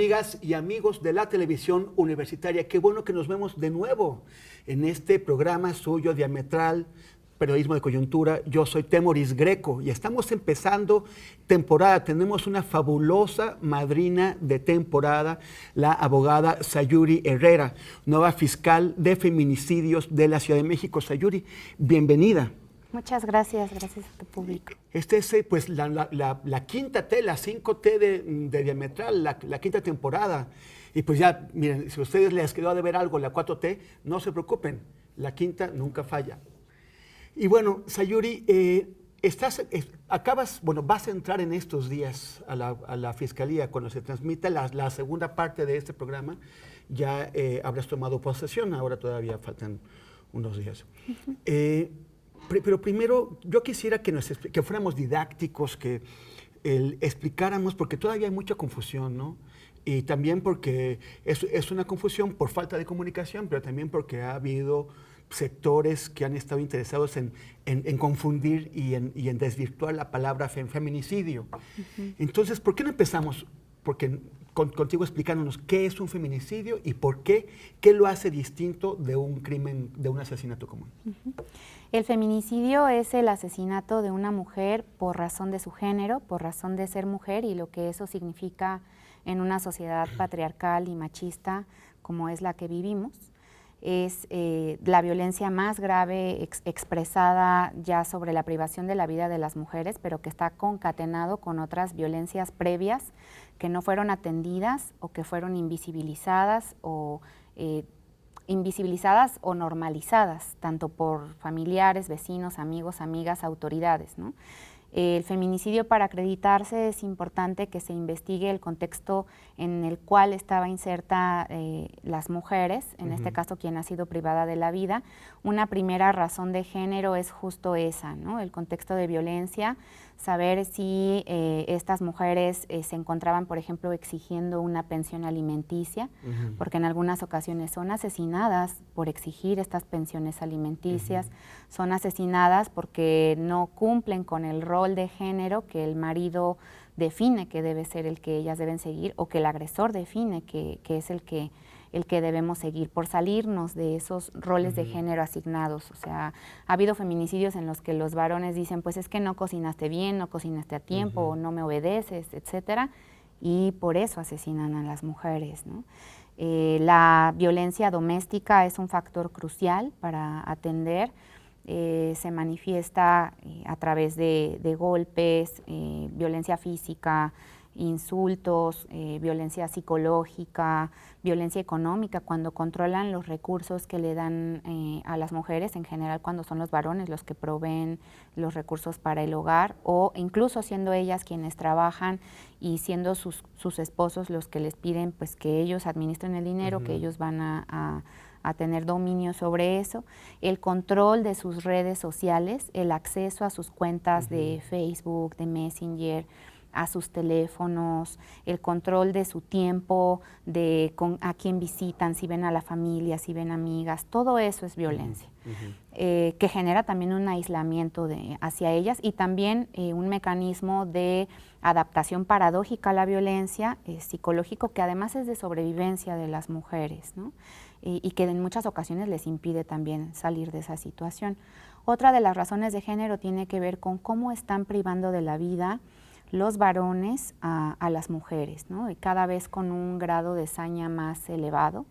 Amigas y amigos de la televisión universitaria, qué bueno que nos vemos de nuevo en este programa suyo Diametral, periodismo de coyuntura. Yo soy Temoris Greco y estamos empezando temporada. Tenemos una fabulosa madrina de temporada, la abogada Sayuri Herrera, nueva fiscal de feminicidios de la Ciudad de México. Sayuri, bienvenida. Muchas gracias, gracias a tu público. Este es pues la quinta T, la 5T de Diametral, la quinta temporada. Y pues ya, miren, si a ustedes les quedó de ver algo, la 4T, no se preocupen, la quinta nunca falla. Y bueno, Sayuri, vas a entrar en estos días a la Fiscalía. Cuando se transmita la segunda parte de este programa, ya habrás tomado posesión, ahora todavía faltan unos días. Pero primero, yo quisiera que fuéramos didácticos, que explicáramos, porque todavía hay mucha confusión, ¿no? Y también porque es una confusión por falta de comunicación, pero también porque ha habido sectores que han estado interesados en confundir y en desvirtuar la palabra feminicidio. Entonces, ¿por qué no empezamos? Porque contigo explicándonos qué es un feminicidio y por qué lo hace distinto de un crimen, de un asesinato común. El feminicidio es el asesinato de una mujer por razón de su género, por razón de ser mujer, y lo que eso significa en una sociedad patriarcal y machista como es la que vivimos. Es la violencia más grave expresada ya sobre la privación de la vida de las mujeres, pero que está concatenado con otras violencias previas que no fueron atendidas o que fueron invisibilizadas o normalizadas, tanto por familiares, vecinos, amigos, amigas, autoridades, ¿no? El feminicidio, para acreditarse, es importante que se investigue el contexto en el cual estaba inserta las mujeres, en este caso quien ha sido privada de la vida. Una primera razón de género es justo esa, ¿no? El contexto de violencia, saber si estas mujeres se encontraban, por ejemplo, exigiendo una pensión alimenticia, porque en algunas ocasiones son asesinadas por exigir estas pensiones alimenticias, son asesinadas porque no cumplen con el rol de género que el marido define que debe ser el que ellas deben seguir, o que el agresor define que es el que debemos seguir, por salirnos de esos roles de género asignados. O sea, ha habido feminicidios en los que los varones dicen, pues es que no cocinaste bien, no cocinaste a tiempo, o no me obedeces, etcétera, y por eso asesinan a las mujeres, ¿no? La violencia doméstica es un factor crucial para atender. Se manifiesta a través de golpes, violencia física, insultos, violencia psicológica, violencia económica, cuando controlan los recursos que le dan a las mujeres, en general cuando son los varones los que proveen los recursos para el hogar, o incluso siendo ellas quienes trabajan y siendo sus esposos los que les piden pues que ellos administren el dinero, que ellos van a tener dominio sobre eso, el control de sus redes sociales, el acceso a sus cuentas de Facebook, de Messenger, a sus teléfonos, el control de su tiempo, a quién visitan, si ven a la familia, si ven amigas, todo eso es violencia, que genera también un aislamiento hacia ellas, y también un mecanismo de adaptación paradójica a la violencia, psicológico, que además es de sobrevivencia de las mujeres, ¿no? Y que en muchas ocasiones les impide también salir de esa situación. Otra de las razones de género tiene que ver con cómo están privando de la vida los varones a las mujeres, ¿no? Y cada vez con un grado de saña más elevado,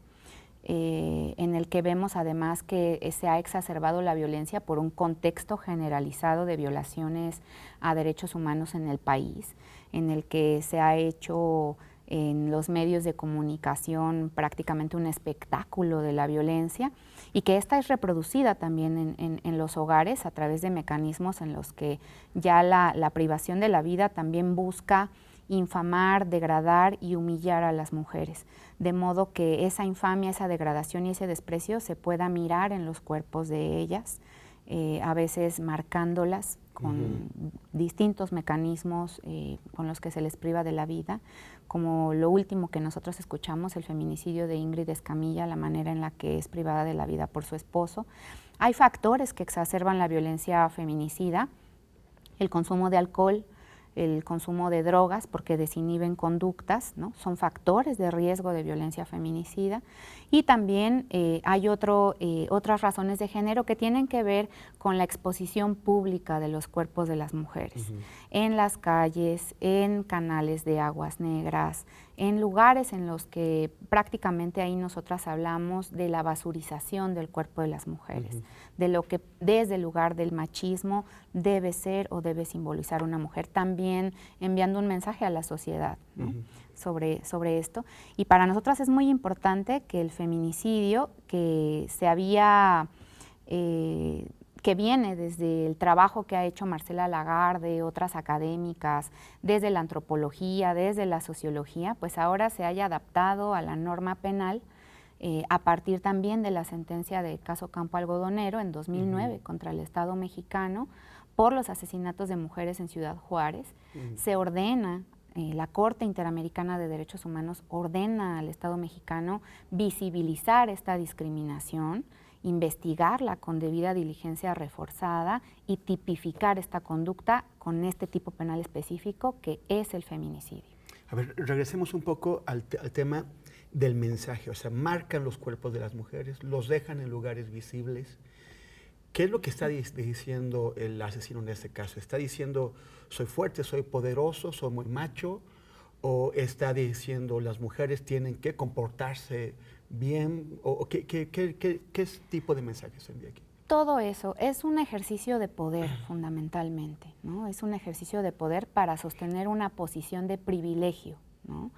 en el que vemos además que se ha exacerbado la violencia por un contexto generalizado de violaciones a derechos humanos en el país, en el que se ha hecho en los medios de comunicación prácticamente un espectáculo de la violencia, y que esta es reproducida también en los hogares a través de mecanismos en los que ya la privación de la vida también busca infamar, degradar y humillar a las mujeres, de modo que esa infamia, esa degradación y ese desprecio se pueda mirar en los cuerpos de ellas, a veces marcándolas con distintos mecanismos con los que se les priva de la vida, como lo último que nosotros escuchamos, el feminicidio de Ingrid Escamilla, la manera en la que es privada de la vida por su esposo. Hay factores que exacerban la violencia feminicida: el consumo de alcohol, el consumo de drogas porque desinhiben conductas, ¿no? Son factores de riesgo de violencia feminicida. Y también hay otras razones de género que tienen que ver con la exposición pública de los cuerpos de las mujeres, en las calles, en canales de aguas negras, en lugares en los que prácticamente ahí nosotras hablamos de la basurización del cuerpo de las mujeres, de lo que desde el lugar del machismo debe ser o debe simbolizar una mujer, también enviando un mensaje a la sociedad, ¿no? sobre esto. Y para nosotras es muy importante que el feminicidio, que se había, que viene desde el trabajo que ha hecho Marcela Lagarde, otras académicas, desde la antropología, desde la sociología, pues ahora se haya adaptado a la norma penal a partir también de la sentencia del caso Campo Algodonero en 2009 contra el Estado mexicano por los asesinatos de mujeres en Ciudad Juárez. Se ordena, la Corte Interamericana de Derechos Humanos ordena al Estado mexicano visibilizar esta discriminación, investigarla con debida diligencia reforzada y tipificar esta conducta con este tipo penal específico que es el feminicidio. A ver, regresemos un poco al tema del mensaje, o sea, marcan los cuerpos de las mujeres, los dejan en lugares visibles. ¿Qué es lo que está diciendo el asesino en este caso? ¿Está diciendo soy fuerte, soy poderoso, soy muy macho? ¿O está diciendo las mujeres tienen que comportarse bien? ¿O qué tipo de mensaje se envía aquí? Todo eso es un ejercicio de poder fundamentalmente, ¿no? Es un ejercicio de poder para sostener una posición de privilegio, ¿no?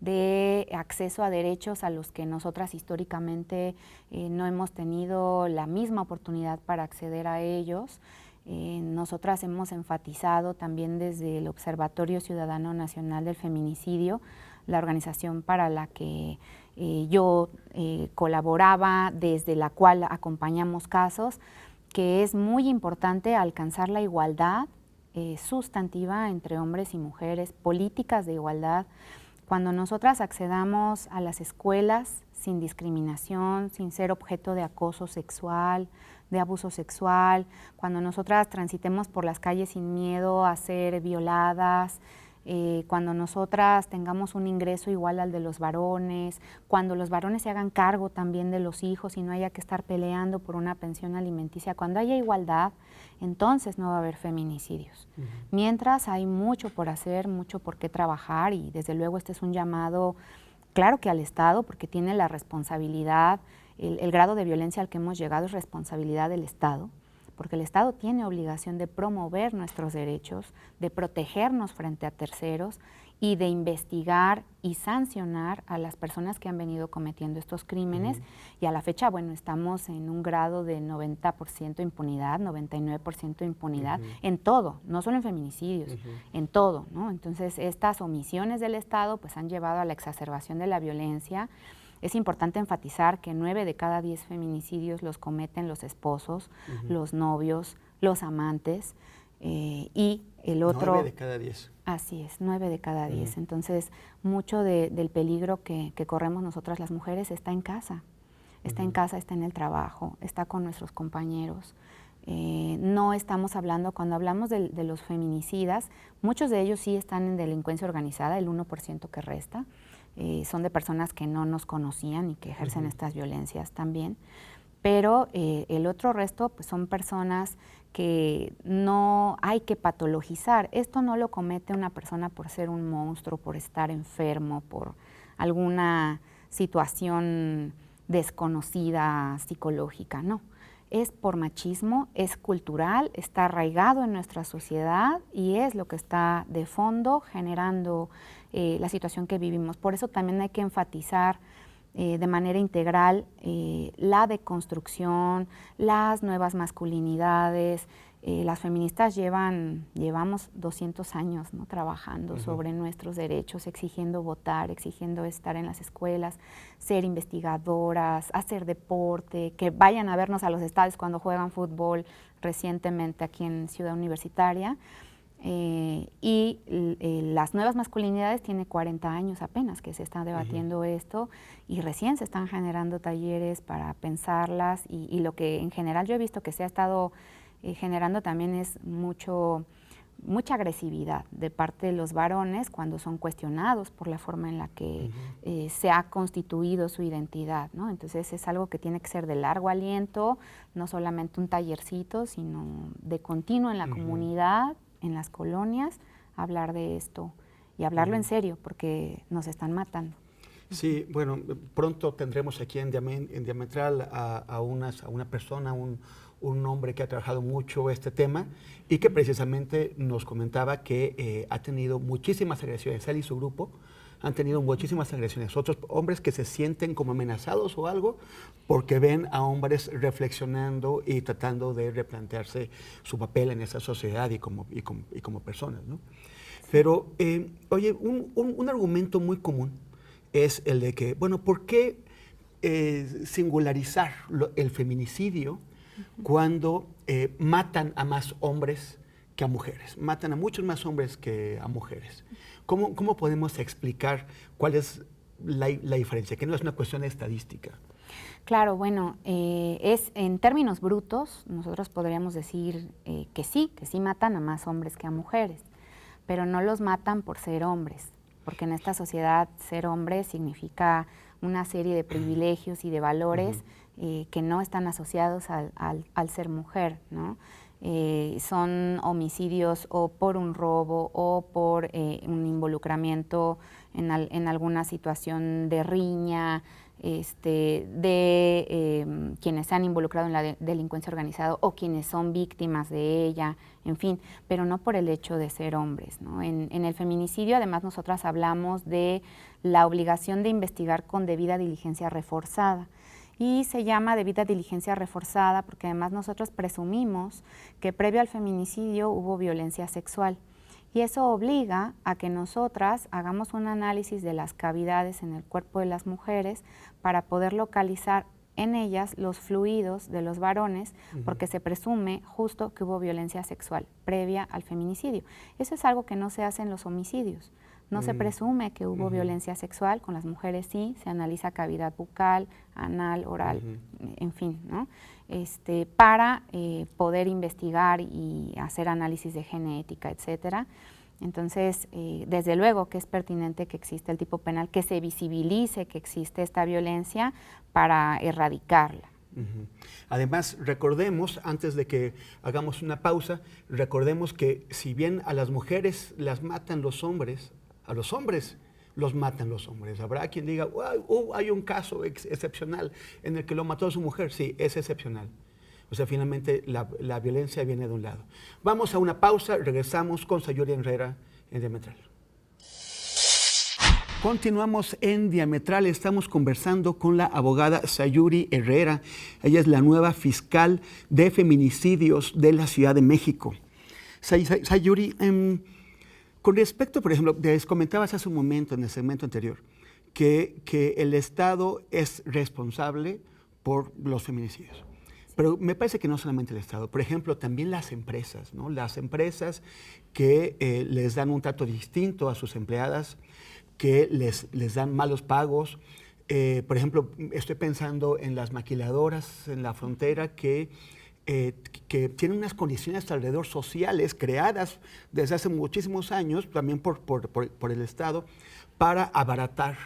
De acceso a derechos a los que nosotras históricamente no hemos tenido la misma oportunidad para acceder a ellos. Nosotras hemos enfatizado también desde el Observatorio Ciudadano Nacional del Feminicidio, la organización para la que yo colaboraba, desde la cual acompañamos casos, que es muy importante alcanzar la igualdad sustantiva entre hombres y mujeres, políticas de igualdad. Cuando nosotras accedamos a las escuelas sin discriminación, sin ser objeto de acoso sexual, de abuso sexual, cuando nosotras transitemos por las calles sin miedo a ser violadas, cuando nosotras tengamos un ingreso igual al de los varones, cuando los varones se hagan cargo también de los hijos y no haya que estar peleando por una pensión alimenticia, cuando haya igualdad, entonces no va a haber feminicidios. Mientras hay mucho por hacer, mucho por qué trabajar y desde luego este es un llamado, claro que al Estado, porque tiene la responsabilidad, el grado de violencia al que hemos llegado es responsabilidad del Estado, porque el Estado tiene obligación de promover nuestros derechos, de protegernos frente a terceros y de investigar y sancionar a las personas que han venido cometiendo estos crímenes. Y a la fecha, bueno, estamos en un grado de 90% impunidad, 99% impunidad, en todo, no solo en feminicidios, en todo, ¿no? Entonces, estas omisiones del Estado pues han llevado a la exacerbación de la violencia. Es importante enfatizar que 9 de cada 10 feminicidios los cometen los esposos, los novios, los amantes y el otro... 9 de cada 10. Así es, 9 de cada 10. Entonces, mucho del peligro que corremos nosotras las mujeres está en casa. Está en casa, está en el trabajo, está con nuestros compañeros. No estamos hablando, cuando hablamos de los feminicidas, muchos de ellos sí están en delincuencia organizada, el 1% que resta. Son de personas que no nos conocían y que ejercen estas violencias también, pero el otro resto pues, son personas que no hay que patologizar. Esto no lo comete una persona por ser un monstruo, por estar enfermo, por alguna situación desconocida psicológica, no. Es por machismo, es cultural, está arraigado en nuestra sociedad y es lo que está de fondo generando la situación que vivimos. Por eso también hay que enfatizar de manera integral la deconstrucción, las nuevas masculinidades. Las feministas llevamos 200 años, ¿no? Trabajando sobre nuestros derechos, exigiendo votar, exigiendo estar en las escuelas, ser investigadoras, hacer deporte, que vayan a vernos a los estadios cuando juegan fútbol recientemente aquí en Ciudad Universitaria. Las nuevas masculinidades tiene 40 años apenas que se está debatiendo esto y recién se están generando talleres para pensarlas y lo que en general yo he visto que se ha estado generando también es mucho mucha agresividad de parte de los varones cuando son cuestionados por la forma en la que se ha constituido su identidad, ¿no? Entonces es algo que tiene que ser de largo aliento, no solamente un tallercito, sino de continuo en la comunidad, en las colonias, hablar de esto y hablarlo en serio, porque nos están matando. Sí, bueno, pronto tendremos aquí en Diametral a una persona, un hombre que ha trabajado mucho este tema y que precisamente nos comentaba que ha tenido muchísimas agresiones. Él y su grupo han tenido muchísimas agresiones. Otros hombres que se sienten como amenazados o algo porque ven a hombres reflexionando y tratando de replantearse su papel en esa sociedad y como personas, ¿no? Pero, oye, un argumento muy común es el de que, bueno, ¿por qué singularizar el feminicidio cuando matan a más hombres que a mujeres? Matan a muchos más hombres que a mujeres. ¿Cómo podemos explicar cuál es la diferencia? Que no es una cuestión estadística. Claro, bueno, es en términos brutos, nosotros podríamos decir que sí matan a más hombres que a mujeres, pero no los matan por ser hombres, porque en esta sociedad ser hombre significa una serie de privilegios y de valores que no están asociados al ser mujer, ¿no? Son homicidios o por un robo o por un involucramiento en alguna situación de riña, de quienes se han involucrado en la delincuencia organizada o quienes son víctimas de ella, en fin, pero no por el hecho de ser hombres, ¿no? En el feminicidio, además, nosotras hablamos de la obligación de investigar con debida diligencia reforzada. Y se llama debida diligencia reforzada porque además nosotros presumimos que previo al feminicidio hubo violencia sexual. Y eso obliga a que nosotras hagamos un análisis de las cavidades en el cuerpo de las mujeres para poder localizar en ellas los fluidos de los varones, porque se presume justo que hubo violencia sexual previa al feminicidio. Eso es algo que no se hace en los homicidios. No se presume que hubo violencia sexual, con las mujeres sí, se analiza cavidad bucal, anal, oral, en fin, ¿no? Para poder investigar y hacer análisis de genética, etcétera. Entonces, desde luego que es pertinente que exista el tipo penal, que se visibilice que existe esta violencia para erradicarla. Además, recordemos, antes de que hagamos una pausa, recordemos que si bien a las mujeres las matan los hombres, a los hombres los matan los hombres. Habrá quien diga, hay un caso excepcional en el que lo mató a su mujer. Sí, es excepcional. O sea, finalmente la violencia viene de un lado. Vamos a una pausa, regresamos con Sayuri Herrera en Diametral. Continuamos en Diametral, estamos conversando con la abogada Sayuri Herrera. Ella es la nueva fiscal de feminicidios de la Ciudad de México. Sayuri, con respecto, por ejemplo, les comentabas hace un momento, en el segmento anterior, que el Estado es responsable por los feminicidios. Pero me parece que no solamente el Estado, por ejemplo, también las empresas, ¿no? Las empresas que les dan un trato distinto a sus empleadas, que les dan malos pagos. Por ejemplo, estoy pensando en las maquiladoras en la frontera que tienen unas condiciones alrededor sociales creadas desde hace muchísimos años, también por el Estado, para abaratar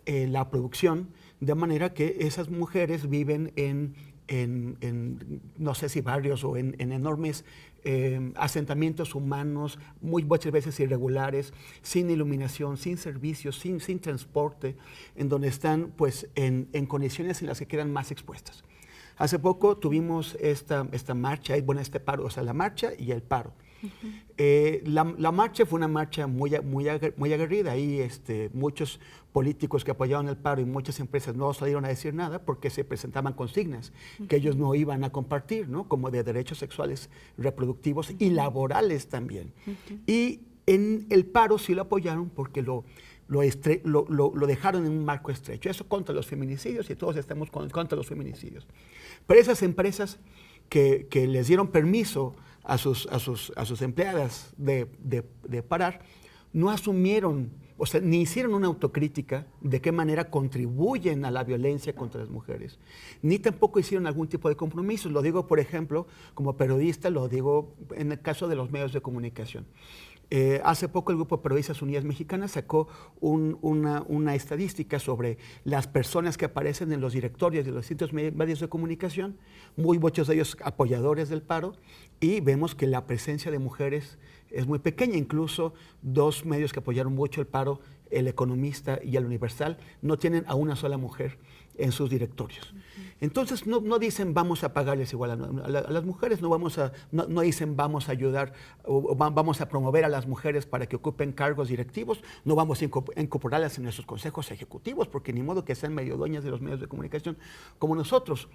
la producción, de manera que esas mujeres viven en no sé si barrios o en enormes asentamientos humanos, muchas veces irregulares, sin iluminación, sin servicios, sin transporte, en donde están pues en condiciones en las que quedan más expuestas. Hace poco tuvimos esta marcha, este paro, o sea, la marcha y el paro. La marcha fue una marcha muy aguerrida. Ahí muchos políticos que apoyaban el paro y muchas empresas no salieron a decir nada porque se presentaban consignas que ellos no iban a compartir, ¿no? Como de derechos sexuales, reproductivos y laborales también. Y en el paro sí lo apoyaron porque lo dejaron en un marco estrecho. Eso contra los feminicidios y todos estamos contra los feminicidios. Pero esas empresas que les dieron permiso a sus empleadas de parar, no asumieron o sea, ni hicieron una autocrítica de qué manera contribuyen a la violencia contra las mujeres, ni tampoco hicieron algún tipo de compromiso. Lo digo, por ejemplo, como periodista, lo digo en el caso de los medios de comunicación. Hace poco el Grupo Periodistas Unidas Mexicanas sacó una estadística sobre las personas que aparecen en los directorios de los distintos medios de comunicación, muchos de ellos apoyadores del paro, y vemos que la presencia de mujeres es muy pequeña. Incluso dos medios que apoyaron mucho el paro, El Economista y El Universal, no tienen a una sola mujer en sus directorios. Entonces no dicen vamos a pagarles igual a las mujeres, no dicen vamos a ayudar o vamos a promover a las mujeres para que ocupen cargos directivos, no vamos a incorporarlas en nuestros consejos ejecutivos, porque ni modo que sean medio dueñas de los medios de comunicación como nosotros.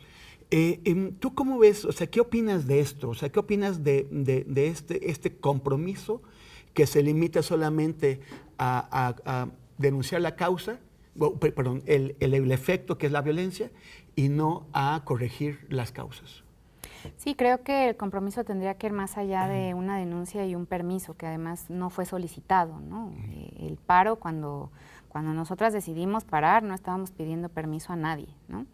¿Tú cómo ves, o sea, qué opinas de esto? O sea, ¿qué opinas de este compromiso que se limita solamente a denunciar la causa, perdón, el efecto que es la violencia, y no a corregir las causas? Sí, creo que el compromiso tendría que ir más allá de una denuncia y un permiso, que además no fue solicitado, ¿no? El paro, cuando nosotras decidimos parar, no estábamos pidiendo permiso a nadie, ¿no?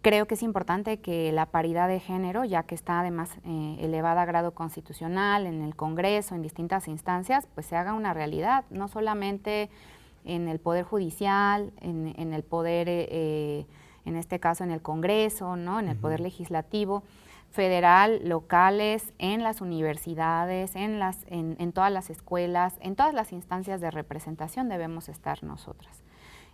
Creo que es importante que la paridad de género, ya que está además elevada a grado constitucional en el Congreso, en distintas instancias, pues se haga una realidad, no solamente en el Poder Judicial, en el Poder, en este caso en el Congreso, ¿no? En el Poder Legislativo, federal, locales, en las universidades, en todas las escuelas, en todas las instancias de representación debemos estar nosotras.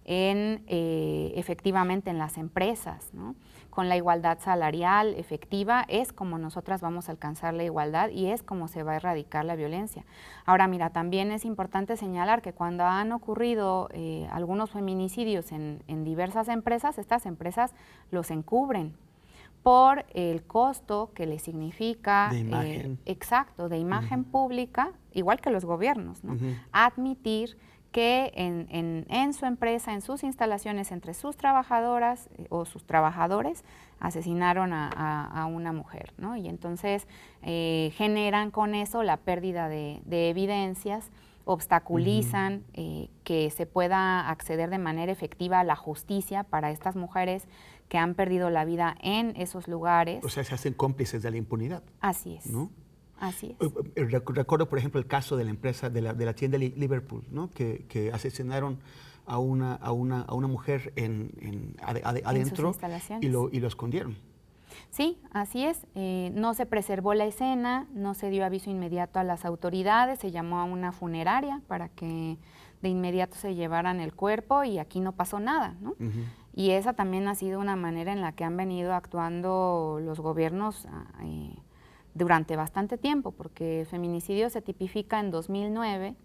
Efectivamente en las empresas, ¿no? Con la igualdad salarial efectiva es como nosotras vamos a alcanzar la igualdad y es como se va a erradicar la violencia. Ahora mira, también es importante señalar que cuando han ocurrido algunos feminicidios en diversas empresas, estas empresas los encubren por el costo que les significa, de imagen. Exacto, de imagen pública, igual que los gobiernos, ¿no? Admitir que en su empresa, en sus instalaciones, entre sus trabajadoras o sus trabajadores, asesinaron a una mujer, ¿no? Y entonces generan con eso la pérdida de evidencias, obstaculizan que se pueda acceder de manera efectiva a la justicia para estas mujeres que han perdido la vida en esos lugares. O sea, se hacen cómplices de la impunidad. Así es. ¿No? Así es. Recuerdo, por ejemplo, el caso de la empresa, de la tienda Liverpool, ¿no? Que asesinaron a una mujer adentro y lo escondieron. Sí, así es. No se preservó la escena, no se dio aviso inmediato a las autoridades, se llamó a una funeraria para que de inmediato se llevaran el cuerpo y aquí no pasó nada, ¿no? Y esa también ha sido una manera en la que han venido actuando los gobiernos durante bastante tiempo, porque el feminicidio se tipifica en 2009.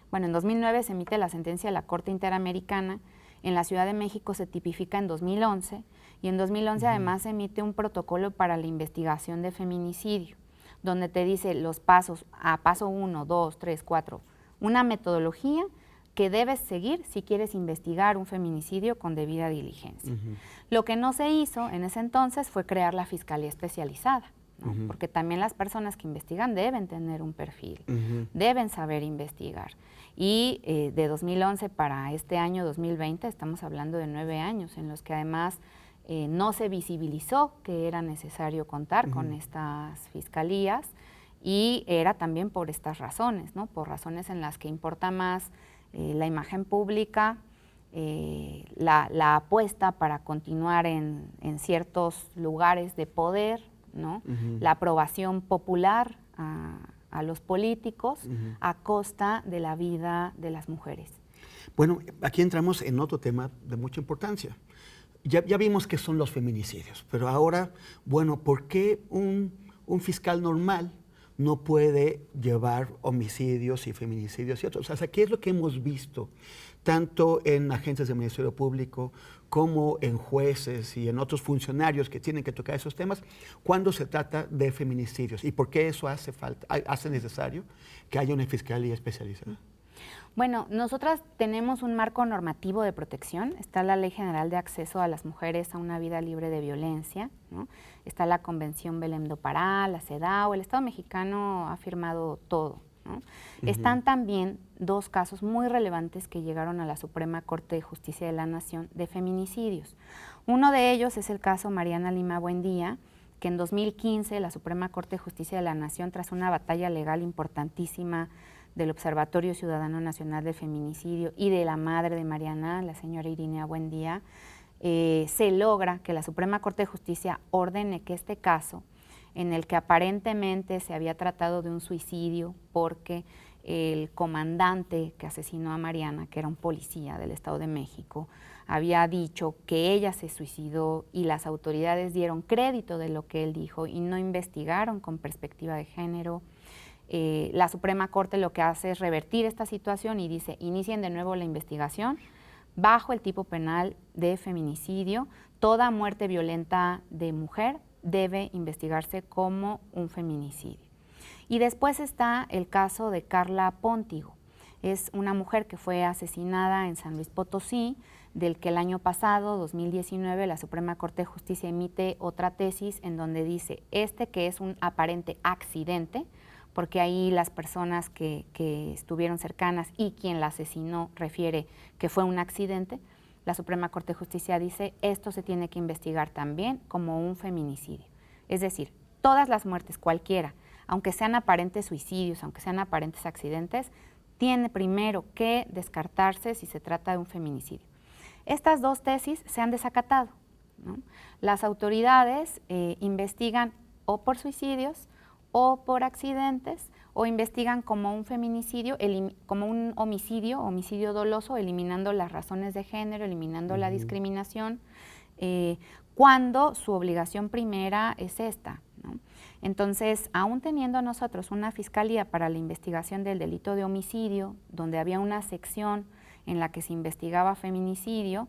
Bueno, en 2009 se emite la sentencia de la Corte Interamericana, en la Ciudad de México se tipifica en 2011, y en 2011 además se emite un protocolo para la investigación de feminicidio, donde te dice los pasos, paso 1, 2, 3, 4, una metodología que debes seguir si quieres investigar un feminicidio con debida diligencia. Lo que no se hizo en ese entonces fue crear la Fiscalía Especializada, ¿no? Porque también las personas que investigan deben tener un perfil, deben saber investigar. Y de 2011 para este año 2020 estamos hablando de 9 años en los que además no se visibilizó que era necesario contar con estas fiscalías, y era también por estas razones, ¿no? Por razones en las que importa más la imagen pública, la apuesta para continuar en ciertos lugares de poder, ¿no? La aprobación popular a los políticos a costa de la vida de las mujeres. Bueno, aquí entramos en otro tema de mucha importancia. Ya vimos qué son los feminicidios, pero ahora, bueno, ¿por qué un fiscal normal no puede llevar homicidios y feminicidios y otros? O sea, ¿qué es lo que hemos visto tanto en agencias del Ministerio Público como en jueces y en otros funcionarios que tienen que tocar esos temas cuando se trata de feminicidios? ¿Y por qué eso hace necesario que haya una fiscalía especializada? Bueno, nosotras tenemos un marco normativo de protección. Está la Ley General de Acceso a las Mujeres a una Vida Libre de Violencia, ¿no? Está la Convención Belém do Pará, la CEDAW. El Estado mexicano ha firmado todo. ¿no? Están también dos casos muy relevantes que llegaron a la Suprema Corte de Justicia de la Nación de feminicidios. Uno de ellos es el caso Mariana Lima Buendía, que en 2015 la Suprema Corte de Justicia de la Nación, tras una batalla legal importantísima del Observatorio Ciudadano Nacional del Feminicidio y de la madre de Mariana, la señora Irinea Buendía, se logra que la Suprema Corte de Justicia ordene que este caso, en el que aparentemente se había tratado de un suicidio porque el comandante que asesinó a Mariana, que era un policía del Estado de México, había dicho que ella se suicidó y las autoridades dieron crédito de lo que él dijo y no investigaron con perspectiva de género. La Suprema Corte lo que hace es revertir esta situación y dice, inicien de nuevo la investigación bajo el tipo penal de feminicidio. Toda muerte violenta de mujer debe investigarse como un feminicidio. Y después está el caso de Carla Póntigo. Es una mujer que fue asesinada en San Luis Potosí, del que el año pasado, 2019, la Suprema Corte de Justicia emite otra tesis en donde dice, que es un aparente accidente, porque ahí las personas que estuvieron cercanas y quien la asesinó refiere que fue un accidente, la Suprema Corte de Justicia dice, esto se tiene que investigar también como un feminicidio. Es decir, todas las muertes, cualquiera, aunque sean aparentes suicidios, aunque sean aparentes accidentes, tiene primero que descartarse si se trata de un feminicidio. Estas dos tesis se han desacatado, ¿no? Las autoridades investigan o por suicidios o por accidentes, o investigan como un feminicidio, como un homicidio doloso, eliminando las razones de género, eliminando la discriminación, cuando su obligación primera es esta, ¿no? Entonces, aún teniendo nosotros una fiscalía para la investigación del delito de homicidio, donde había una sección en la que se investigaba feminicidio,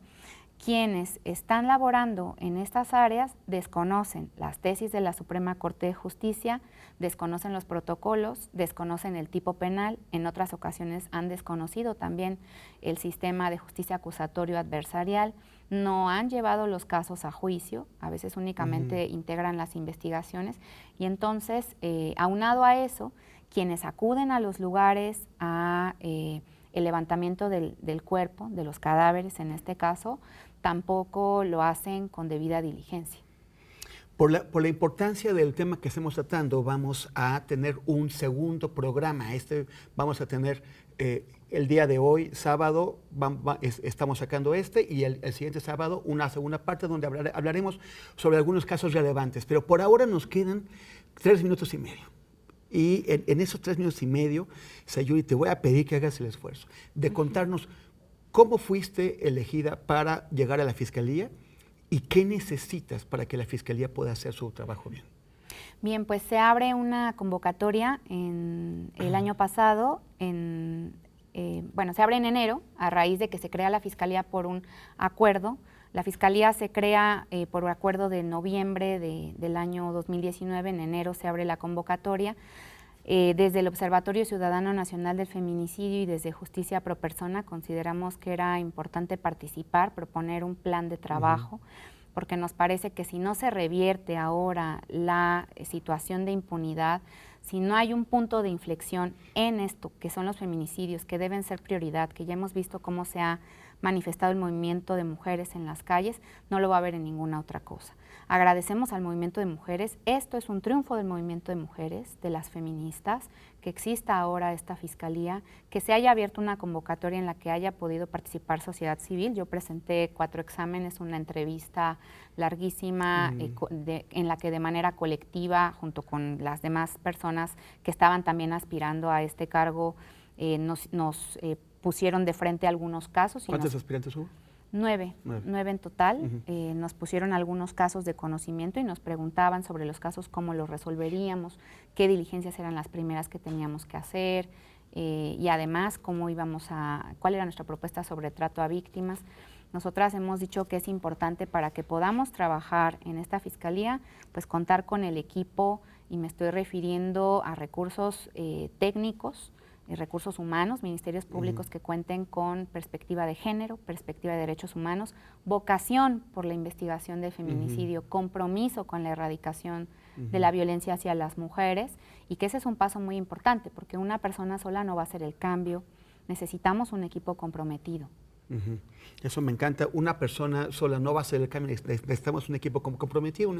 quienes están laborando en estas áreas desconocen las tesis de la Suprema Corte de Justicia, desconocen los protocolos, desconocen el tipo penal, en otras ocasiones han desconocido también el sistema de justicia acusatorio adversarial, no han llevado los casos a juicio, a veces únicamente integran las investigaciones, y entonces, aunado a eso, quienes acuden a los lugares a el levantamiento del cuerpo, de los cadáveres en este caso, tampoco lo hacen con debida diligencia. Por la importancia del tema que estamos tratando, vamos a tener un segundo programa. Vamos a tener el día de hoy, sábado, estamos sacando y el siguiente sábado una segunda parte donde hablaremos sobre algunos casos relevantes. Pero por ahora nos quedan 3 minutos y medio. Y en esos 3 minutos y medio, Sayuri, te voy a pedir que hagas el esfuerzo de contarnos cómo fuiste elegida para llegar a la Fiscalía y qué necesitas para que la Fiscalía pueda hacer su trabajo bien. Bien, pues se abre una convocatoria en el año pasado, se abre en enero, a raíz de que se crea la Fiscalía por un acuerdo. La Fiscalía se crea por acuerdo de noviembre del año 2019, en enero se abre la convocatoria. Desde el Observatorio Ciudadano Nacional del Feminicidio y desde Justicia Pro Persona consideramos que era importante participar, proponer un plan de trabajo, porque nos parece que si no se revierte ahora la situación de impunidad, si no hay un punto de inflexión en esto, que son los feminicidios, que deben ser prioridad, que ya hemos visto cómo se ha manifestado el movimiento de mujeres en las calles, no lo va a haber en ninguna otra cosa. Agradecemos al movimiento de mujeres, esto es un triunfo del movimiento de mujeres, de las feministas, que exista ahora esta fiscalía, que se haya abierto una convocatoria en la que haya podido participar sociedad civil. Yo presenté 4 exámenes, una entrevista larguísima en la que de manera colectiva, junto con las demás personas que estaban también aspirando a este cargo, nos pusieron de frente algunos casos. ¿Cuántos aspirantes hubo? 9 en total. Nos pusieron algunos casos de conocimiento y nos preguntaban sobre los casos, cómo los resolveríamos, qué diligencias eran las primeras que teníamos que hacer y además cuál era nuestra propuesta sobre trato a víctimas. Nosotras hemos dicho que es importante para que podamos trabajar en esta fiscalía, pues contar con el equipo, y me estoy refiriendo a recursos técnicos, recursos humanos, ministerios públicos que cuenten con perspectiva de género, perspectiva de derechos humanos, vocación por la investigación del feminicidio, compromiso con la erradicación de la violencia hacia las mujeres, y que ese es un paso muy importante, porque una persona sola no va a hacer el cambio, necesitamos un equipo comprometido. Eso me encanta. Una persona sola no va a hacer el cambio. Necesitamos un equipo comprometido,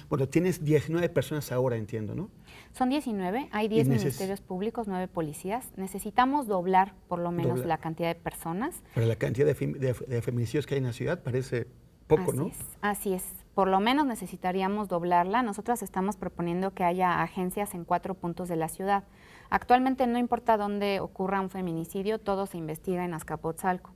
bueno, tienes 19 personas ahora, entiendo, ¿no? Son 19, hay 10 ministerios públicos, 9 policías. Necesitamos doblar por lo menos la cantidad de personas. Pero la cantidad de feminicidios que hay en la ciudad parece poco, ¿no? Así es. Por lo menos necesitaríamos doblarla. Nosotras estamos proponiendo que haya agencias en 4 puntos de la ciudad. Actualmente no importa dónde ocurra un feminicidio, todo se investiga en Azcapotzalco.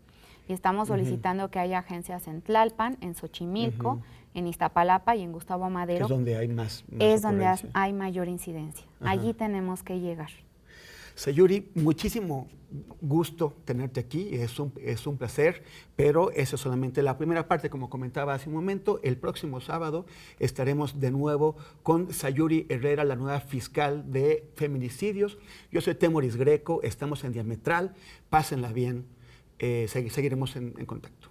Y estamos solicitando que haya agencias en Tlalpan, en Xochimilco, en Iztapalapa y en Gustavo Madero. Es donde hay más es donde hay mayor incidencia. Allí tenemos que llegar. Sayuri, muchísimo gusto tenerte aquí, es un placer, pero eso es solamente la primera parte, como comentaba hace un momento. El próximo sábado estaremos de nuevo con Sayuri Herrera, la nueva fiscal de feminicidios. Yo soy Temoris Greco, estamos en Diametral, pásenla bien, seguiremos en contacto.